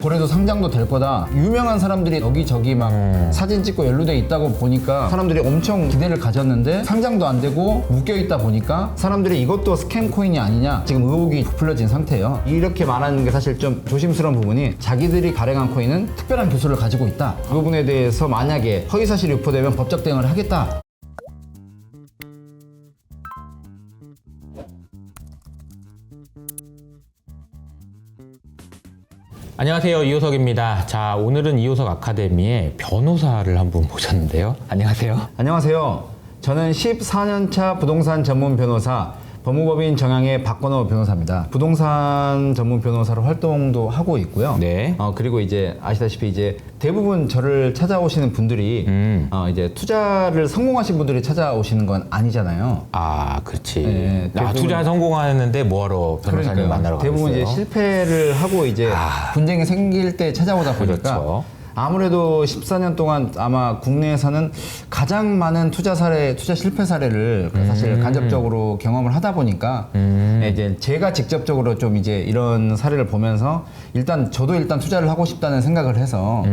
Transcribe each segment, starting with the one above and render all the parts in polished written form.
그래도 상장도 될 거다. 유명한 사람들이 여기저기 막 사진 찍고 연루돼 있다고 보니까 사람들이 엄청 기대를 가졌는데 상장도 안 되고 묶여 있다 보니까 사람들이 이것도 스캠 코인이 아니냐 지금 의혹이 부풀려진 상태예요. 이렇게 말하는 게 사실 좀 조심스러운 부분이 자기들이 발행한 코인은 특별한 기술을 가지고 있다. 이 부분에 대해서 만약에 허위사실이 유포되면 법적 대응을 하겠다. 안녕하세요, 이호석입니다. 자, 오늘은 이호석 아카데미의 변호사를 한분 모셨는데요. 안녕하세요. 안녕하세요. 저는 14년차 부동산 전문 변호사 법무법인 정양의 박건호 변호사입니다. 부동산 전문 변호사로 활동도 하고 있고요. 네. 그리고 이제 아시다시피 이제 대부분 저를 찾아오시는 분들이 이제 투자를 성공하신 분들이 찾아오시는 건 아니잖아요. 아, 그렇지. 네, 투자 성공하는데 뭐하러 변호사님 그러니까요. 만나러 가겠어요? 대부분 이제 실패를 하고 이제 분쟁이 생길 때 찾아오다 보니까 그렇죠. 아무래도 14년 동안 아마 국내에서는 가장 많은 투자 실패 사례를 사실 간접적으로 경험을 하다 보니까 이제 제가 직접적으로 좀 이제 이런 사례를 보면서 저도 일단 투자를 하고 싶다는 생각을 해서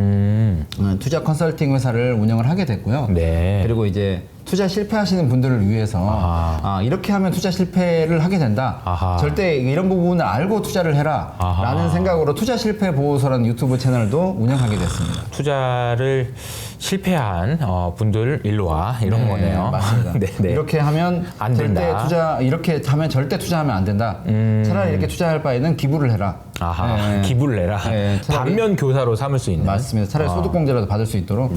투자 컨설팅 회사를 운영을 하게 됐고요. 네. 그리고 이제 투자 실패하시는 분들을 위해서 이렇게 하면 투자 실패를 하게 된다. 아하. 절대 이런 부분을 알고 투자를 해라. 아하. 라는 생각으로 투자 실패 보호소라는 유튜브 채널도 운영하게 됐습니다. 투자를 실패한 분들 일로 와 이런 거네요. 맞습니다. 네네. 이렇게 하면 안 된다. 이렇게 하면 절대 투자하면 안 된다. 차라리 이렇게 투자할 바에는 기부를 해라. 아하, 네. 기부를 내라. 네, 차라리- 반면 교사로 삼을 수 있는. 맞습니다. 차라리 소득공제라도 받을 수 있도록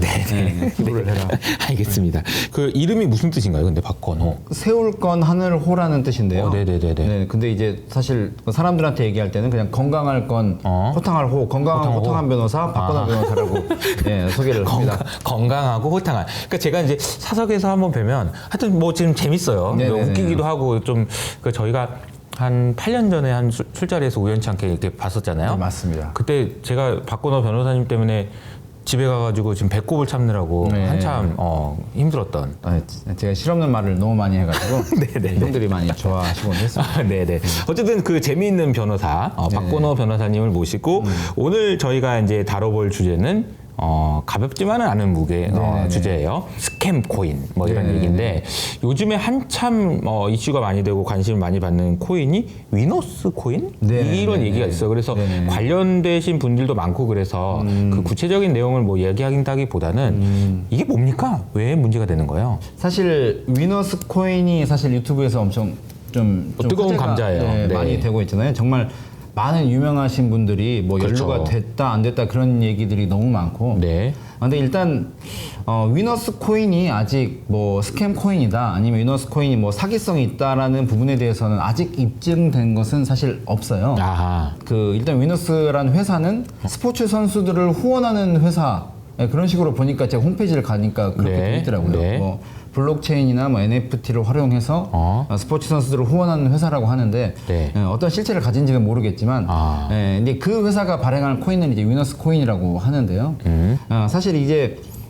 기부를 해라. 알겠습니다. 그 이름이 무슨 뜻인가요? 근데 박건호. 세울 건 하늘호라는 뜻인데요. 네네네네. 네, 근데 이제 사실 사람들한테 얘기할 때는 그냥 건강할 건 호탕할 호, 건강한 호탕하고. 호탕한 변호사, 박건호 변호사라고 소개를 합니다. 건강하고 호탕한. 그러니까 제가 이제 사석에서 한번 뵈면 하여튼 뭐 지금 재밌어요. 네네네. 웃기기도 하고 좀 저희가 한 8년 전에 한 술자리에서 우연치 않게 이렇게 봤었잖아요. 네, 맞습니다. 그때 제가 박건호 변호사님 때문에 집에 가가지고 지금 배꼽을 참느라고 네. 한참 힘들었던. 제가 실없는 말을 너무 많이 해가지고 네네네. 형들이 많이 좋아하시곤 했습니다. 네네. 어쨌든 그 재미있는 변호사 박건호 변호사님을 모시고 오늘 저희가 이제 다뤄볼 주제는 가볍지만은 않은 무게 주제예요. 스캠 코인 뭐 이런 얘기인데 요즘에 한참 이슈가 많이 되고 관심을 많이 받는 코인이 위너스 코인 이런 얘기가 있어요. 그래서 관련되신 분들도 많고 그래서 그 구체적인 내용을 뭐 얘기한다기보다는 이게 뭡니까? 왜 문제가 되는 거예요? 사실 위너스 코인이 사실 유튜브에서 엄청 좀 뜨거운 화제가, 감자예요. 네. 많이 되고 있잖아요. 정말 많은 유명하신 분들이 뭐 그렇죠. 연루가 됐다 안 됐다 그런 얘기들이 너무 많고. 네. 근데 일단 위너스 코인이 아직 뭐 스캠 코인이다 아니면 위너스 코인이 뭐 사기성이 있다라는 부분에 대해서는 아직 입증된 것은 사실 없어요. 아하. 일단 위너스라는 회사는 스포츠 선수들을 후원하는 회사 그런 식으로 보니까 제가 홈페이지를 가니까 그렇게 네. 돼 있더라고요. 네. 뭐 블록체인이나 뭐 NFT를 활용해서 스포츠 선수들을 후원하는 회사라고 하는데 네. 어떤 실체를 가진지는 모르겠지만 근데 그 회사가 발행한 코인은 이제 위너스 코인이라고 하는데요. 사실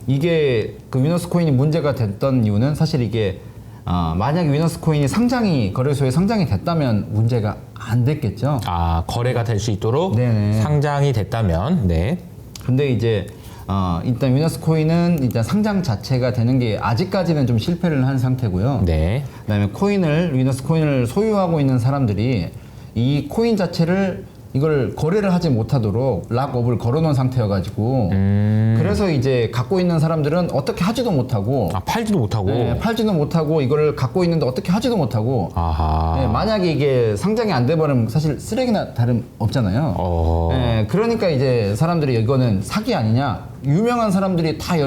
이게 그 위너스 코인이 문제가 됐던 이유는 사실 이게 만약에 위너스 코인이 거래소에 상장이 됐다면 문제가 안 됐겠죠. 거래가 될 수 있도록 네네. 상장이 됐다면, 네. 근데 이제 일단 위너스 코인은 일단 상장 자체가 되는 게 아직까지는 좀 실패를 한 상태고요. 네. 그다음에 위너스 코인을 소유하고 있는 사람들이 이 코인 자체를 이걸 거래를 하지 못하도록 락업을 걸어놓은 상태여가지고 그래서 이제 갖고 있는 사람들은 어떻게 하지도 못하고 팔지도 못하고. 팔지도 못하고 이걸 갖고 있는데 어떻게 하지도 못하고 아하. 만약에 이게 상장이 안 돼버리면 사실 쓰레기나 다름 없잖아요. 그러니까 이제 사람들이 이거는 사기 아니냐. 유명한 사람들이 다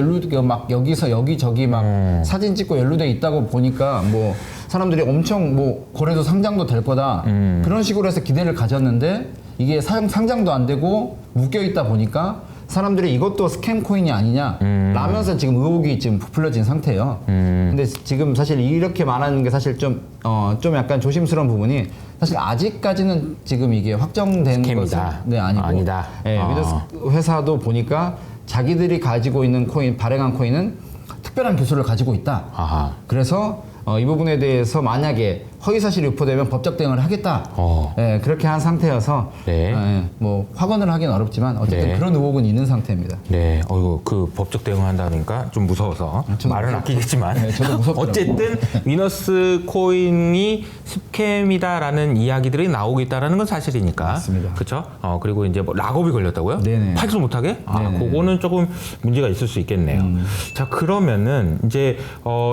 막 여기서 여기저기 막 사진 찍고 연루돼 있다고 보니까 뭐 사람들이 엄청 뭐 거래도 상장도 될 거다. 그런 식으로 해서 기대를 가졌는데 이게 상장도 안 되고 묶여 있다 보니까 사람들이 이것도 스캠 코인이 아니냐 라면서 지금 의혹이 지금 부풀려진 상태예요. 근데 지금 사실 이렇게 말하는 게 사실 좀 약간 조심스러운 부분이 사실 아직까지는 지금 이게 확정된 스캠이다. 것은 아니고 아니다. 위너스 회사도 보니까 자기들이 가지고 있는 발행한 코인은 특별한 기술을 가지고 있다. 아하. 그래서 이 부분에 대해서 만약에 허위 사실이 유포되면 법적 대응을 하겠다. 예, 그렇게 한 상태여서 네. 예, 뭐 확언을 하기는 어렵지만 어쨌든 네. 그런 의혹은 있는 상태입니다. 네, 그 법적 대응한다니까 좀 무서워서 저도 말은 아끼겠지만 네, 저도 무섭더라고요. 어쨌든 위너스 코인이 스캠이다라는 이야기들이 나오고 있다라는 건 사실이니까. 맞습니다. 그렇죠? 그리고 이제 뭐 락업이 걸렸다고요? 네네. 팔지를 못하게? 네네. 그거는 조금 문제가 있을 수 있겠네요. 자, 그러면은 이제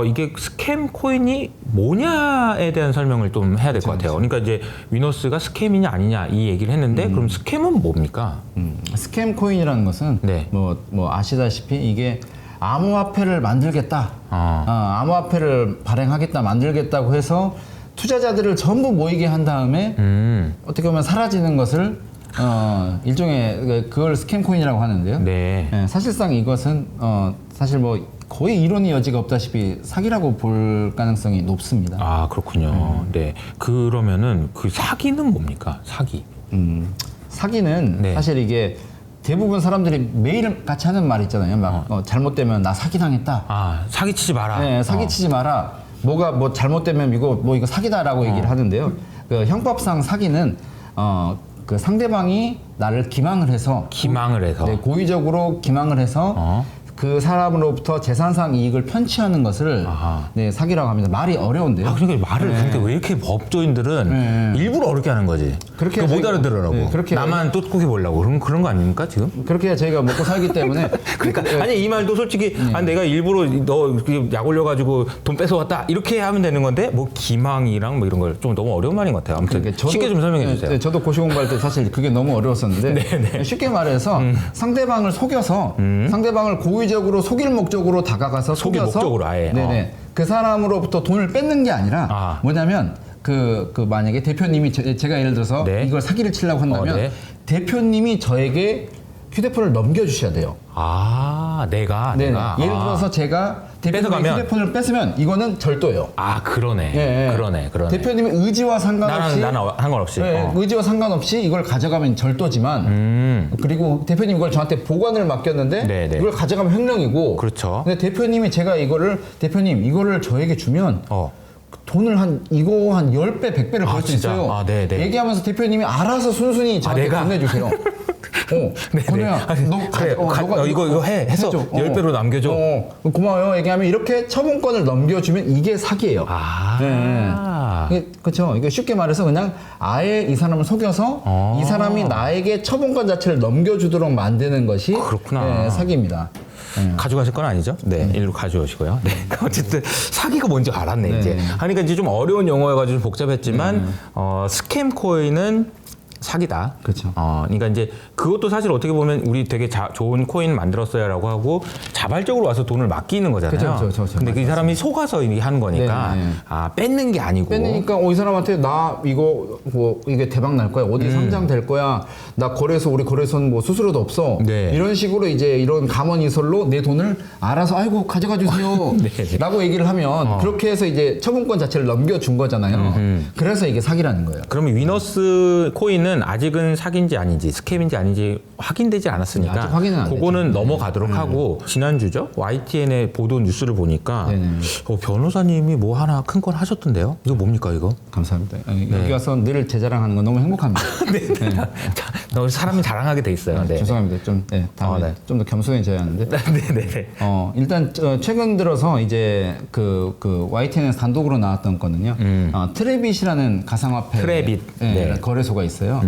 이게 스캠 코인이 뭐냐에 대한 설명을 좀 해야 될 것 같아요. 그러니까 이제 위너스가 스캠이냐 아니냐 이 얘기를 했는데 그럼 스캠은 뭡니까? 스캠 코인이라는 것은 네. 뭐 아시다시피 이게 암호화폐를 만들겠다, 암호화폐를 발행하겠다, 만들겠다고 해서 투자자들을 전부 모이게 한 다음에 어떻게 보면 사라지는 것을 일종의 그걸 스캠 코인이라고 하는데요. 네. 예, 사실상 이것은 사실 뭐 거의 이론의 여지가 없다시피 사기라고 볼 가능성이 높습니다. 아, 그렇군요. 네. 그러면은 그 사기는 뭡니까? 사기. 사기는 네. 사실 이게 대부분 사람들이 매일 같이 하는 말 있잖아요. 막 잘못되면 나 사기당했다. 사기치지 마라. 네, 사기치지 마라. 뭐가 뭐 잘못되면 이거 사기다라고 얘기를 하는데요. 그 형법상 사기는 그 상대방이 나를 기망을 해서 기망을 해서. 네, 고의적으로 기망을 해서 그 사람으로부터 재산상 이익을 편취하는 것을 네, 사기라고 합니다. 말이 어려운데요. 그러니까 말을 그러니까 왜 이렇게 법조인들은 일부러 어렵게 하는 거지. 그렇게 그거 못 저희가- 알아들으라고. 네, 그렇게 나만 뚜꾸게 보려고. 그런 거 아닙니까 지금? 그렇게 해야 저희가 먹고 살기 때문에 그러니까 아니 이 말도 솔직히 내가 일부러 너 약 올려가지고 돈 뺏어왔다 이렇게 하면 되는 건데 뭐 기망이랑 뭐 이런 걸 좀 너무 어려운 말인 것 같아요. 아무튼 그러니까 저도- 쉽게 좀 설명해 주세요. 네, 저도 고시 공부할 때 사실 그게 너무 어려웠었는데 네, 쉽게 말해서 상대방을 속여서 상대방을 고의적으로 속일 목적으로 다가가서 속일 속여서 목적으로 아예. 네네 그 사람으로부터 돈을 뺏는 게 아니라 뭐냐면 그 만약에 대표님이 제가 예를 들어서 네. 이걸 사기를 치려고 한다면 네. 대표님이 저에게 휴대폰을 넘겨주셔야 돼요. 내가 예를 들어서 제가 대표님의 뺏어가면? 휴대폰을 뺏으면 이거는 절도예요. 그러네. 예, 예. 그러네. 대표님의 의지와 상관없이 나는 상관없이. 네, 의지와 상관없이 이걸 가져가면 절도지만 그리고 대표님 이걸 저한테 보관을 맡겼는데 네네. 이걸 가져가면 횡령이고 그렇죠. 근데 대표님이 제가 대표님 이거를 저에게 주면 돈을 한 10배, 100배를 벌 수 진짜? 있어요. 네네. 얘기하면서 대표님이 알아서 순순히 저한테 내가? 건네주세요. 건우야, 너가 이거 해서 10배로 남겨줘. 고마워요. 얘기하면 이렇게 처분권을 넘겨주면 이게 사기예요. 그렇죠. 이게 쉽게 말해서 그냥 아예 이 사람을 속여서 이 사람이 나에게 처분권 자체를 넘겨주도록 만드는 것이 그렇구나. 네, 사기입니다. 가져가실 건 아니죠? 네, 일로 가져오시고요. 네, 어쨌든 사기가 뭔지 알았네 이제. 그러니까 이제 좀 어려운 용어여가지고 좀 복잡했지만 스캠 코인은 사기다. 그렇죠. 그러니까 이제 그것도 사실 어떻게 보면 우리 되게 좋은 코인 만들었어요라고 하고 자발적으로 와서 돈을 맡기는 거잖아요. 그렇죠. 근데 그 사람이 속아서 이게 하는 거니까 네. 뺏는 게 아니고. 뺏으니까 이 사람한테 나 이거 뭐 이게 대박 날 거야. 어디 상장될 거야. 나 우리 거래소는 뭐 수수료도 없어. 네. 이런 식으로 이제 이런 감언이설로 내 돈을 알아서 아이고 가져가 주세요. 네. 라고 얘기를 하면 그렇게 해서 이제 처분권 자체를 넘겨준 거잖아요. 그래서 이게 사기라는 거예요. 그러면 위너스 코인은 아직은 사기인지 아닌지 스캠인지 아닌지 확인되지 않았으니까 아직 확인은 안 그거는 됐죠. 넘어가도록 하고 지난주죠? YTN의 보도 뉴스를 보니까 변호사님이 뭐 하나 큰 건 하셨던데요? 이거 뭡니까 이거? 감사합니다. 여기 와서 늘 제 자랑하는 건 너무 행복합니다. 너 사람이 자랑하게 돼 있어요. 네. 죄송합니다. 좀 다음에 좀 더 겸손해져야 하는데. 네네네. 일단 최근 들어서 이제 그 YTN에서 단독으로 나왔던 거는요. 트레빗이라는 가상화폐 트레빗. 네. 거래소가 있어요.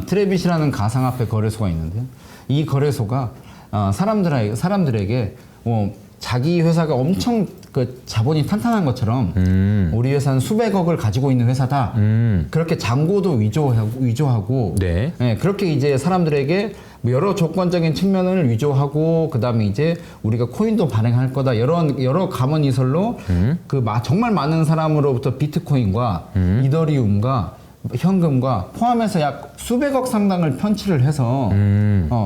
트레빗이라는 가상화폐 거래소가 있는데요. 이 거래소가 사람들에게 자기 회사가 엄청 그 자본이 탄탄한 것처럼 우리 회사는 수백억을 가지고 있는 회사다. 그렇게 잔고도 위조하고 네. 그렇게 이제 사람들에게 여러 조건적인 측면을 위조하고 그다음에 이제 우리가 코인도 발행할 거다 여러 감언이설로 정말 많은 사람으로부터 비트코인과 이더리움과 현금과 포함해서 약 수백억 상당을 편취를 해서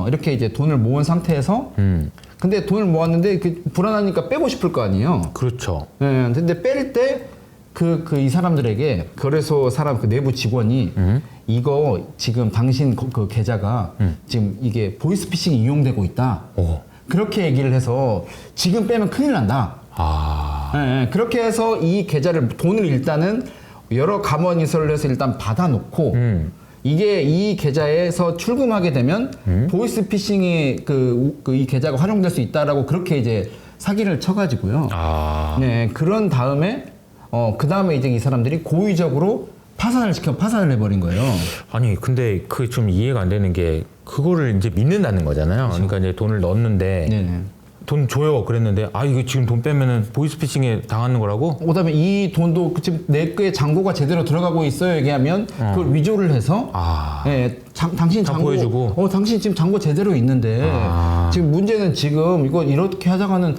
이렇게 이제 돈을 모은 상태에서 근데 돈을 모았는데 불안하니까 빼고 싶을 거 아니에요. 그렇죠. 근데 뺄 때 이 사람들에게 거래소 사람 내부 직원이 이거 지금 당신 그 계좌가 지금 이게 보이스피싱 이용되고 있다. 그렇게 얘기를 해서 지금 빼면 큰일 난다. 그렇게 해서 이 계좌를 돈을 일단은 여러 감원 이설을 해서 일단 받아놓고 이게 이 계좌에서 출금하게 되면 보이스피싱이 이 계좌가 활용될 수 있다라고 그렇게 이제 사기를 쳐가지고요. 네, 그런 다음에 그 다음에 이제 이 사람들이 고의적으로 파산을 해버린 거예요. 아니 근데 그 좀 이해가 안 되는 게 그거를 이제 믿는다는 거잖아요. 그렇죠. 그러니까 이제 돈을 넣었는데 네네. 돈 줘요 그랬는데 이거 지금 돈 빼면은 보이스피싱에 당하는 거라고? 그다음에 이 돈도 지금 내 거에 잔고가 제대로 들어가고 있어요 얘기하면 그걸 위조를 해서 당신 잔고 보여주고 당신 지금 잔고 제대로 있는데 지금 문제는 지금 이거 이렇게 하다가는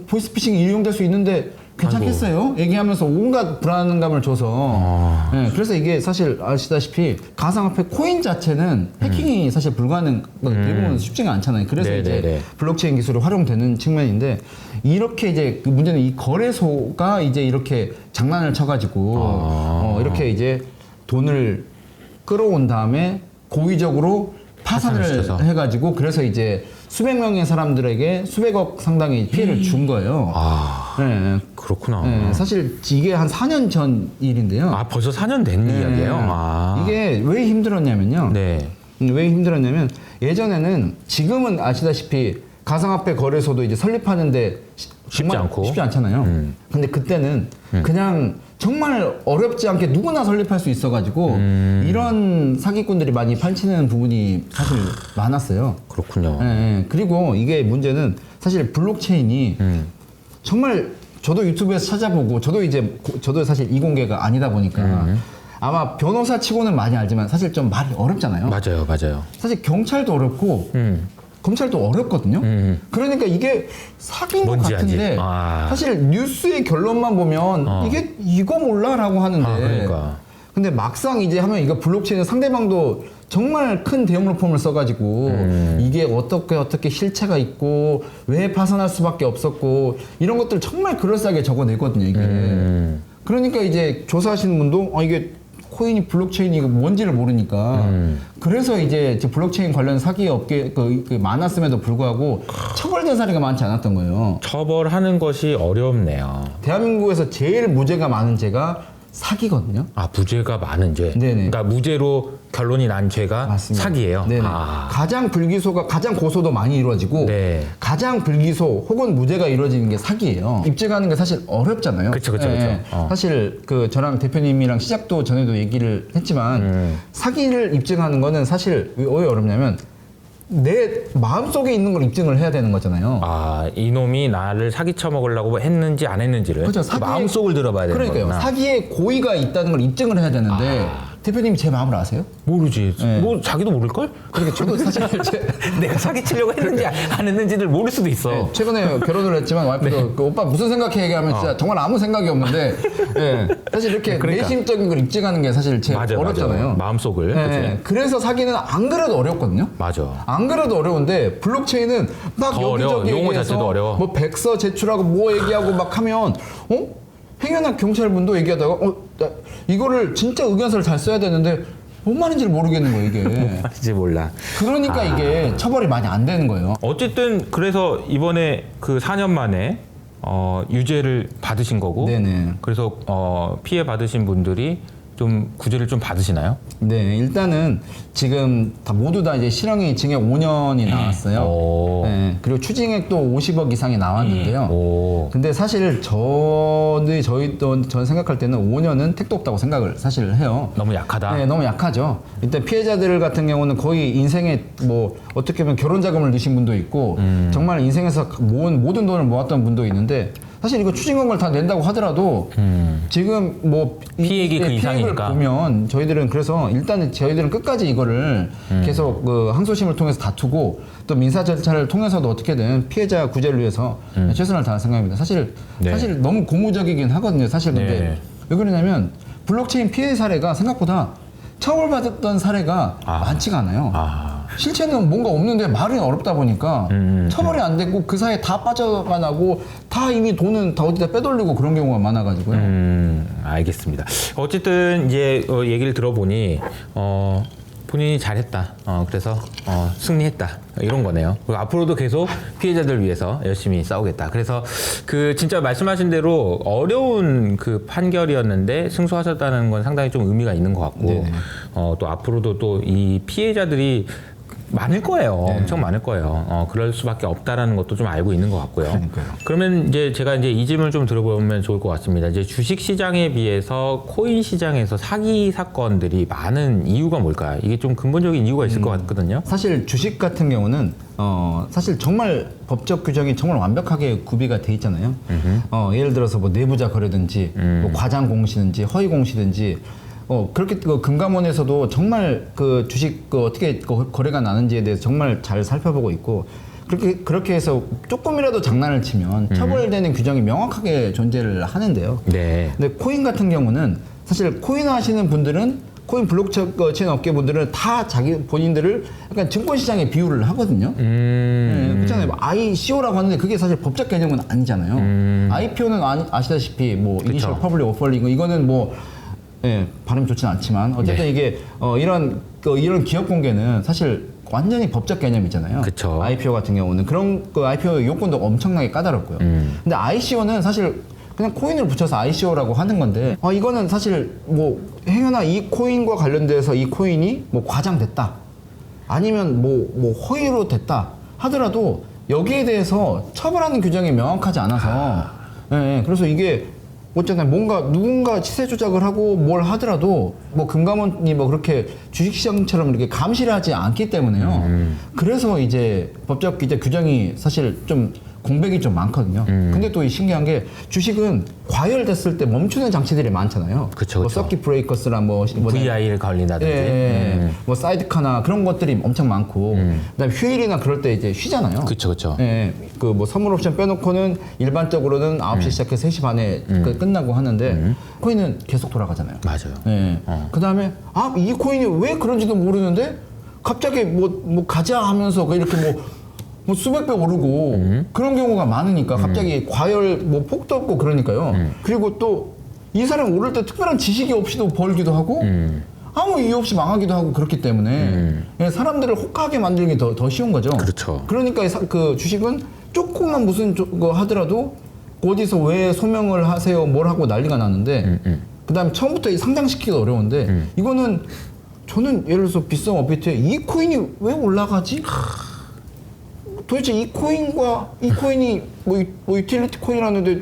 보이스피싱이 이용될 수 있는데 괜찮겠어요? 얘기하면서 온갖 불안감을 줘서 그래서 이게 사실 아시다시피 가상화폐 코인 자체는 해킹이 사실 대부분 쉽지가 않잖아요. 그래서 네네네. 이제 블록체인 기술이 활용되는 측면인데 이렇게 이제 그 문제는 이 거래소가 이제 이렇게 장난을 쳐가지고 이렇게 이제 돈을 끌어온 다음에 고의적으로 파산을 해가지고 그래서 이제 수백 명의 사람들에게 수백억 상당의 피해를 준 거예요. 네. 그렇구나. 네, 사실 이게 한 4년 전 일인데요. 벌써 4년 된 이야기예요? 이게 왜 힘들었냐면요. 네. 왜 힘들었냐면 예전에는 지금은 아시다시피 가상화폐 거래소도 이제 설립하는데 쉽지 않잖아요. 근데 그때는 그냥 정말 어렵지 않게 누구나 설립할 수 있어가지고 이런 사기꾼들이 많이 판치는 부분이 사실 많았어요. 그렇군요. 네, 그리고 이게 문제는 사실 블록체인이 정말 저도 유튜브에서 찾아보고 저도 사실 이공계가 아니다 보니까 아마 변호사 치고는 많이 알지만 사실 좀 말이 어렵잖아요. 맞아요. 사실 경찰도 어렵고 검찰도 어렵거든요. 그러니까 이게 사기인 것 같은데 사실 뉴스의 결론만 보면 이게 이거 몰라라고 하는데 그러니까. 근데 막상 이제 하면 이거 블록체인은 상대방도 정말 큰 대형 로펌을 써가지고 이게 어떻게 실체가 있고 왜 파산할 수밖에 없었고 이런 것들 정말 그럴싸하게 적어내거든요 이게. 그러니까 이제 조사하시는 분도 이게 코인이 블록체인이 뭔지를 모르니까 그래서 이제 블록체인 관련 사기 업계 많았음에도 불구하고 처벌된 사례가 많지 않았던 거예요. 처벌하는 것이 어렵네요. 대한민국에서 제일 무죄가 많은 죄가 사기거든요. 무죄가 많은 죄. 네네. 그러니까 무죄로 결론이 난 죄가 맞습니다. 사기예요. 네네. 가장 고소도 많이 이루어지고 가장 불기소 혹은 무죄가 이루어지는 게 사기예요. 입증하는 게 사실 어렵잖아요. 그렇죠. 사실 저랑 대표님이랑 시작도 전에도 얘기를 했지만 사기를 입증하는 거는 사실 왜 어렵냐면 내 마음속에 있는 걸 입증을 해야 되는 거잖아요. 이놈이 나를 사기쳐 먹으려고 했는지 안 했는지를 그렇죠. 그 마음속을 들어봐야 되는 거구나. 그러니까요. 사기에 고의가 있다는 걸 입증을 해야 되는데 대표님이 제 마음을 아세요? 모르지. 자기도 모를걸? 그러니까 저도 사실 내가 사기치려고 했는지 안 했는지를 모를 수도 있어. 최근에 결혼을 했지만 와이프도 오빠 무슨 생각해 얘기하면 진짜 정말 아무 생각이 없는데 사실 이렇게 내심적인 걸 입증하는 게 사실 제일 어렵잖아요. 마음속을. 그래서 사기는 안 그래도 어렵거든요. 안 그래도 어려운데 블록체인은 막 여기저기 용어 자체도 어려워. 뭐 백서 제출하고 뭐 얘기하고 막 하면 행여나 경찰분도 얘기하다가 이거를 진짜 의견서를 잘 써야 되는데 뭔 말인지를 모르겠는 거예요 이게. 뭔 말인지 몰라. 그러니까 이게 처벌이 많이 안 되는 거예요. 어쨌든 그래서 이번에 그 4년 만에 유죄를 받으신 거고. 네네. 그래서 피해 받으신 분들이 좀 구제를 좀 받으시나요? 네, 일단은 지금 모두 다 이제 실형이 징역 5년이 나왔어요. 네, 그리고 추징액도 50억 이상이 나왔는데요. 근데 사실 저는 생각할 때는 5년은 택도 없다고 생각을 사실 해요. 너무 약하다. 네, 너무 약하죠. 일단 피해자들 같은 경우는 거의 인생에 뭐 어떻게 보면 결혼 자금을 넣으신 분도 있고 정말 인생에서 모든 돈을 모았던 분도 있는데 사실 이거 추징금을 다 낸다고 하더라도 지금 뭐 피해액이 그 이상이니까 보면 저희들은 그래서 일단은 저희들은 끝까지 이거를 계속 항소심을 통해서 다투고 또 민사 절차를 통해서도 어떻게든 피해자 구제를 위해서 최선을 다할 생각입니다. 사실 너무 고무적이긴 하거든요. 사실 근데 왜 그러냐면 블록체인 피해 사례가 생각보다 처벌받았던 사례가 많지가 않아요. 실체는 뭔가 없는데 말이 어렵다 보니까 처벌이 안 됐고 그 사이에 다 빠져나가고 다 이미 돈은 다 어디다 빼돌리고 그런 경우가 많아가지고요. 알겠습니다. 어쨌든 이제 얘기를 들어보니 본인이 잘했다. 그래서 승리했다. 이런 거네요. 그리고 앞으로도 계속 피해자들 위해서 열심히 싸우겠다. 그래서 그 진짜 말씀하신 대로 어려운 그 판결이었는데 승소하셨다는 건 상당히 좀 의미가 있는 것 같고, 또 앞으로도 또 이 피해자들이 많을 거예요. 엄청 많을 거예요. 그럴 수밖에 없다라는 것도 좀 알고 있는 것 같고요. 그러니까요. 그러면 이제 제가 이제 이 질문을 좀 들어보면 좋을 것 같습니다. 이제 주식 시장에 비해서 코인 시장에서 사기 사건들이 많은 이유가 뭘까요? 이게 좀 근본적인 이유가 있을 것 같거든요. 사실 주식 같은 경우는 사실 정말 법적 규정이 정말 완벽하게 구비가 돼 있잖아요. 예를 들어서 뭐 내부자 거래든지 뭐 과장 공시든지 허위 공시든지 그렇게 금감원에서도 정말 그 주식 어떻게 거래가 나는지에 대해서 정말 잘 살펴보고 있고, 그렇게 해서 조금이라도 장난을 치면 처벌되는 규정이 명확하게 존재를 하는데요. 네. 근데 코인 같은 경우는 사실 코인 하시는 분들은, 코인 블록체인 업계 분들은 다 본인들을 약간 증권 시장에 비유를 하거든요. 네, 그렇잖아요. ICO라고 하는데 그게 사실 법적 개념은 아니잖아요. IPO는 아시다시피 뭐 이니셜 퍼블릭 오퍼링, 이거는 뭐 발음이 좋진 않지만 어쨌든 이게 이런 기업 공개는 사실 완전히 법적 개념이잖아요. 그쵸. IPO 같은 경우는 그런 IPO 요건도 엄청나게 까다롭고요. 근데 ICO는 사실 그냥 코인을 붙여서 ICO라고 하는 건데, 이거는 사실 뭐 행여나 이 코인과 관련돼서 이 코인이 뭐 과장됐다, 아니면 뭐 허위로 됐다 하더라도 여기에 대해서 처벌하는 규정이 명확하지 않아서, 그래서 이게 어쨌든 뭔가 누군가 시세 조작을 하고 뭘 하더라도 뭐 금감원이 뭐 그렇게 주식시장처럼 이렇게 감시를 하지 않기 때문에요. 그래서 이제 법적 규정이 사실 좀 공백이 좀 많거든요. 근데 또 신기한 게 주식은 과열됐을 때 멈추는 장치들이 많잖아요. 그쵸. 뭐 서킷 브레이커스랑 뭐 VI를 걸린다든지. 뭐 사이드카나 그런 것들이 엄청 많고, 그다음에 휴일이나 그럴 때 이제 쉬잖아요. 그쵸. 그 뭐 선물 옵션 빼놓고는 일반적으로는 9시 시작해서 3시 반에 끝나고 하는데 코인은 계속 돌아가잖아요. 맞아요. 그다음에 이 코인이 왜 그런지도 모르는데 갑자기 뭐 가자 하면서 이렇게 뭐 수백 배 오르고 그런 경우가 많으니까 갑자기 과열 뭐 폭도 없고 그러니까요. 그리고 또 이 사람이 오를 때 특별한 지식이 없이도 벌기도 하고 아무 이유 없이 망하기도 하고 그렇기 때문에 사람들을 혹하게 만들기 더 쉬운 거죠. 그렇죠. 그러니까 그 주식은 조금만 무슨 거 하더라도 어디서 왜 소명을 하세요 뭘 하고 난리가 나는데, 그다음에 처음부터 상장시키기가 어려운데 이거는 저는 예를 들어서 비썸 업비트에 이 코인이 왜 올라가지? 도대체 이 코인이 뭐 유틸리티 코인이라는데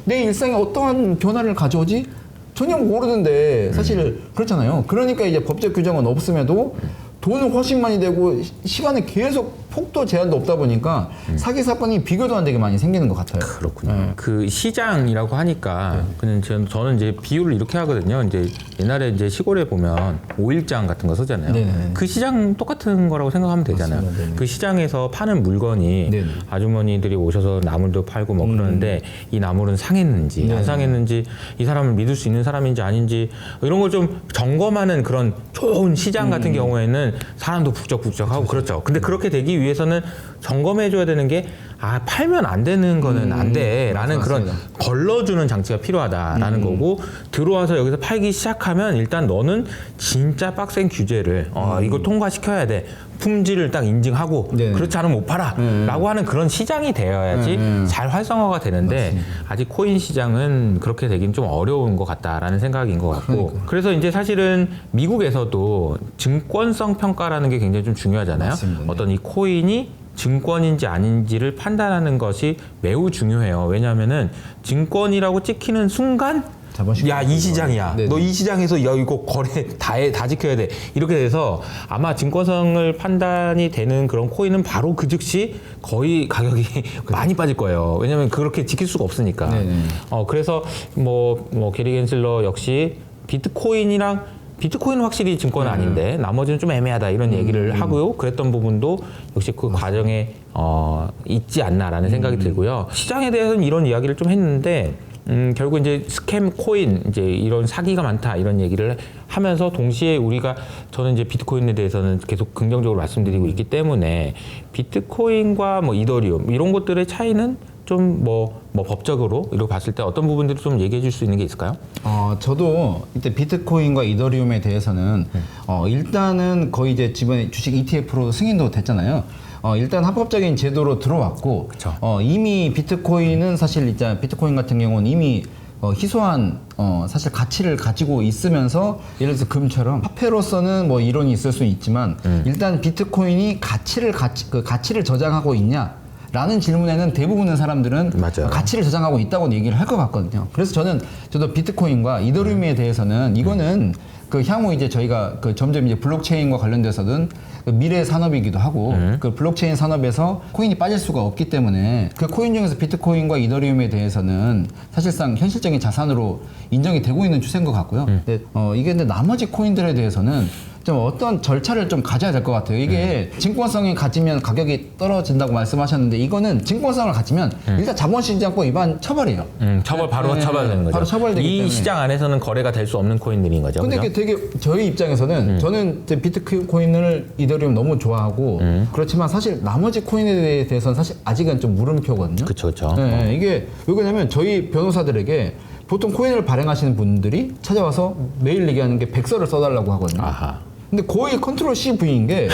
내 일상에 어떠한 변화를 가져오지? 전혀 모르는데 사실 그렇잖아요. 그러니까 이제 법적 규정은 없음에도 돈은 훨씬 많이 되고 시간에 계속 폭도 제한도 없다 보니까 사기 사건이 비교도 안 되게 많이 생기는 것 같아요. 그렇군요. 그 시장이라고 하니까 그냥 저는 이제 비유를 이렇게 하거든요. 이제 옛날에 이제 시골에 보면 오일장 같은 거 쓰잖아요. 네네. 그 시장 똑같은 거라고 생각하면 되잖아요. 맞습니다. 그 시장에서 파는 물건이 네네. 아주머니들이 오셔서 나물도 팔고 뭐 그러는데 이 나물은 상했는지 안 상했는지, 이 사람을 믿을 수 있는 사람인지 아닌지, 이런 걸 좀 점검하는 그런 좋은 시장 같은 경우에는 사람도 북적북적하고 그렇죠. 근데 그렇게 되기 위해서는 점검해줘야 되는 게 팔면 안 되는 거는 안 돼라는 그런 걸러주는 장치가 필요하다라는 거고, 들어와서 여기서 팔기 시작하면 일단 너는 진짜 빡센 규제를 이거 통과시켜야 돼. 품질을 딱 인증하고 그렇지 않으면 못 팔아 라고 하는 그런 시장이 되어야지 잘 활성화가 되는데, 맞습니다. 아직 코인 시장은 그렇게 되긴 좀 어려운 것 같다라는 생각인 것 같고, 그래서 이제 사실은 미국에서도 증권성 평가라는 게 굉장히 좀 중요하잖아요. 맞습니다. 어떤 이 코인이 증권인지 아닌지를 판단하는 것이 매우 중요해요. 왜냐하면은 증권이라고 찍히는 순간 야, 이 시장이야. 너 이 시장에서 야, 이거 거래 다 지켜야 돼. 이렇게 돼서 아마 증권성을 판단이 되는 그런 코인은 바로 그 즉시 거의 가격이 많이 빠질 거예요. 왜냐면 그렇게 지킬 수가 없으니까. 그래서 뭐 게리 겐슬러 역시 비트코인은 확실히 증권은 아닌데 나머지는 좀 애매하다 이런 얘기를 하고요. 그랬던 부분도 역시 그 과정에 있지 않나라는 생각이 들고요. 시장에 대해서는 이런 이야기를 좀 했는데 결국 이제 스캠 코인, 이제 이런 사기가 많다 이런 얘기를 하면서 동시에 저는 이제 비트코인에 대해서는 계속 긍정적으로 말씀드리고 있기 때문에 비트코인과 뭐 이더리움 이런 것들의 차이는 좀 뭐 법적으로 이렇게 봤을 때 어떤 부분들이 좀 얘기해 줄 수 있는 게 있을까요? 저도 이때 비트코인과 이더리움에 대해서는 일단은 거의 이제 지번에 주식 ETF로 승인도 됐잖아요. 일단 합법적인 제도로 들어왔고, 그쵸. 이미 비트코인은 사실 이제 비트코인 같은 경우는 이미 희소한 사실 가치를 가지고 있으면서 예를 들어서 금처럼 화폐로서는 뭐 이론이 있을 수 있지만 일단 비트코인이 가치를 저장하고 있냐? 라는 질문에는 대부분의 사람들은 맞아요. 가치를 저장하고 있다고 얘기를 할 것 같거든요. 그래서 저도 비트코인과 이더리움에 대해서는 이거는 그 향후 이제 저희가 그 점점 이제 블록체인과 관련돼서는 그 미래 산업이기도 하고 그 블록체인 산업에서 코인이 빠질 수가 없기 때문에 그 코인 중에서 비트코인과 이더리움에 대해서는 사실상 현실적인 자산으로 인정이 되고 있는 추세인 것 같고요. 근데 근데 나머지 코인들에 대해서는 좀 어떤 절차를 좀 가져야 될 것 같아요. 이게 증권성이 가지면 가격이 떨어진다고 말씀하셨는데 이거는 증권성을 가지면 일단 자본시장법 위반 처벌이에요. 바로 처벌되는 거죠. 바로 처벌되기 이 때문에. 시장 안에서는 거래가 될 수 없는 코인들인 거죠. 근데 그죠? 이게 되게 저희 입장에서는 저는 이제 비트코인을 이더리움 너무 좋아하고 그렇지만 사실 나머지 코인에 대해서는 사실 아직은 좀 물음표거든요. 그렇죠. 네, 이게 왜 그러냐면 저희 변호사들에게 보통 코인을 발행하시는 분들이 찾아와서 매일 얘기하는 게 백서를 써달라고 하거든요. 아하. 근데 거의 컨트롤 C V인 게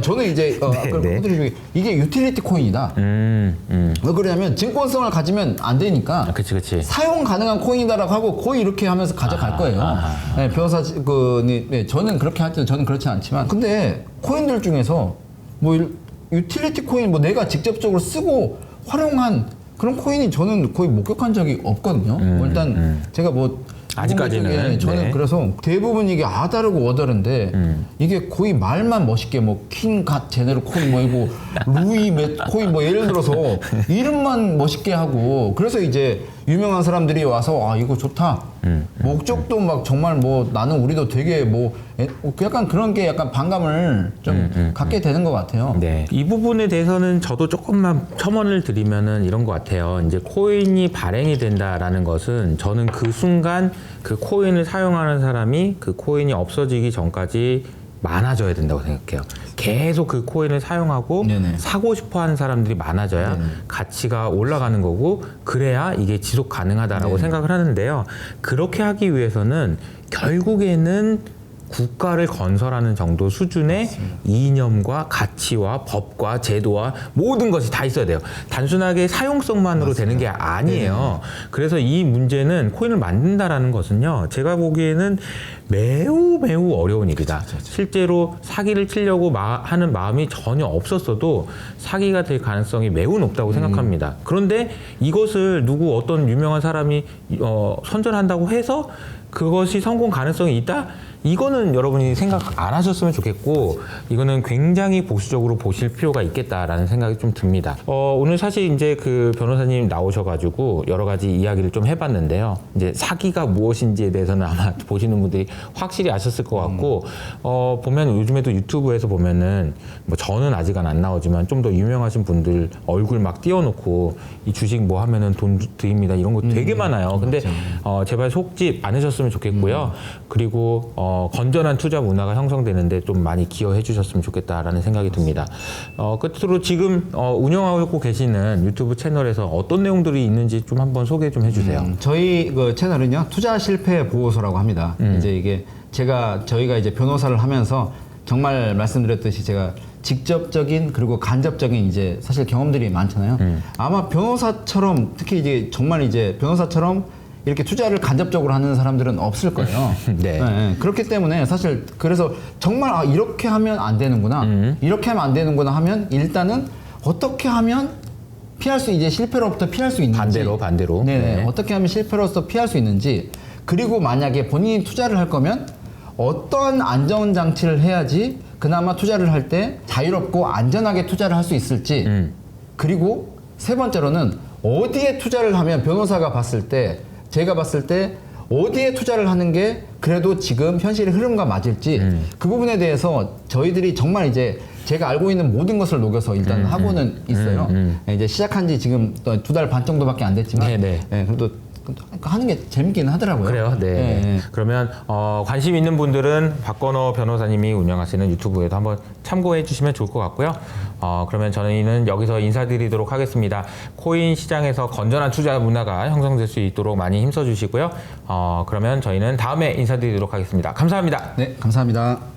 저는 이제 컨트롤 C V 이게 유틸리티 코인이다. 왜 그러냐면 증권성을 가지면 안 되니까. 그치. 사용 가능한 코인이다라고 하고 거의 이렇게 하면서 가져갈 거예요. 네, 변호사 저는 그렇게 하죠. 저는 그렇지 않지만 근데 코인들 중에서 뭐 유틸리티 코인 뭐 내가 직접적으로 쓰고 활용한 그런 코인이 저는 거의 목격한 적이 없거든요. 일단 제가 뭐 아직까지는 저는 네. 그래서 대부분 이게 아다르고 어다른데 이게 거의 말만 멋있게 뭐 킹갓 제네로 코인 뭐 루이 코인 뭐 예를 들어서 이름만 멋있게 하고 그래서 이제 유명한 사람들이 와서 이거 좋다 목적도 막 정말 뭐 나는 우리도 되게 뭐 약간 그런 게 약간 반감을 좀 갖게 되는 것 같아요. 네. 이 부분에 대해서는 저도 조금만 첨언을 드리면은 이런 것 같아요. 이제 코인이 발행이 된다라는 것은 저는 그 순간 그 코인을 사용하는 사람이 그 코인이 없어지기 전까지 많아져야 된다고 생각해요. 계속 그 코인을 사용하고 네네. 사고 싶어 하는 사람들이 많아져야 가치가 올라가는 거고 그래야 이게 지속 가능하다라고 생각을 하는데요. 그렇게 하기 위해서는 결국에는 국가를 건설하는 정도 수준의 이념과 가치와 법과 제도와 모든 것이 다 있어야 돼요. 단순하게 사용성만으로 되는 게 아니에요. 그래서 이 문제는 코인을 만든다라는 것은요. 제가 보기에는 매우 어려운 일이다. 실제로 사기를 치려고 하는 마음이 전혀 없었어도 사기가 될 가능성이 매우 높다고 생각합니다. 그런데 이것을 어떤 유명한 사람이 선전한다고 해서 그것이 성공 가능성이 있다? 이거는 여러분이 생각 안 하셨으면 좋겠고 이거는 굉장히 보수적으로 보실 필요가 있겠다라는 생각이 좀 듭니다. 오늘 사실 이제 그 변호사님 나오셔가지고 여러 가지 이야기를 좀 해봤는데요. 이제 사기가 무엇인지에 대해서는 아마 보시는 분들이 확실히 아셨을 것 같고 보면 요즘에도 유튜브에서 보면은 뭐 저는 아직은 안 나오지만 좀 더 유명하신 분들 얼굴 막 띄워놓고 이 주식 뭐 하면은 돈 드립니다 이런 거 되게 많아요. 근데 제발 속지 않으셨으면 좋겠고요. 그리고 건전한 투자 문화가 형성되는데 좀 많이 기여해 주셨으면 좋겠다라는 생각이 듭니다. 끝으로 지금 운영하고 계시는 유튜브 채널에서 어떤 내용들이 있는지 좀 한번 소개 좀 해주세요. 저희 그 채널은요 투자 실패 보호소라고 합니다. 이제 이게 저희가 이제 변호사를 하면서 정말 말씀드렸듯이 제가 직접적인 그리고 간접적인 이제 사실 경험들이 많잖아요. 아마 변호사처럼 특히 이제 정말 이제 변호사처럼 이렇게 투자를 간접적으로 하는 사람들은 없을 거예요. 네. 그렇기 때문에 사실 그래서 정말 이렇게 하면 안 되는구나, 이렇게 하면 안 되는구나 하면 일단은 어떻게 하면 이제 실패로부터 피할 수 있는지 반대로. 네. 어떻게 하면 실패로서 피할 수 있는지 그리고 만약에 본인이 투자를 할 거면 어떠한 안전 장치를 해야지 그나마 투자를 할 때 자유롭고 안전하게 투자를 할 수 있을지 그리고 세 번째로는 어디에 투자를 하면 변호사가 봤을 때 제가 봤을 때 어디에 투자를 하는 게 그래도 지금 현실의 흐름과 맞을지 그 부분에 대해서 저희들이 정말 이제 제가 알고 있는 모든 것을 녹여서 일단 하고는 있어요. 이제 시작한 지 지금 2달 반 정도밖에 안 됐지만 그래도 하는 게 재밌긴 하더라고요. 그래요. 네. 네. 그러면 관심 있는 분들은 박건호 변호사님이 운영하시는 유튜브에도 한번 참고해 주시면 좋을 것 같고요. 그러면 저희는 여기서 인사드리도록 하겠습니다. 코인 시장에서 건전한 투자 문화가 형성될 수 있도록 많이 힘써 주시고요. 그러면 저희는 다음에 인사드리도록 하겠습니다. 감사합니다. 네, 감사합니다.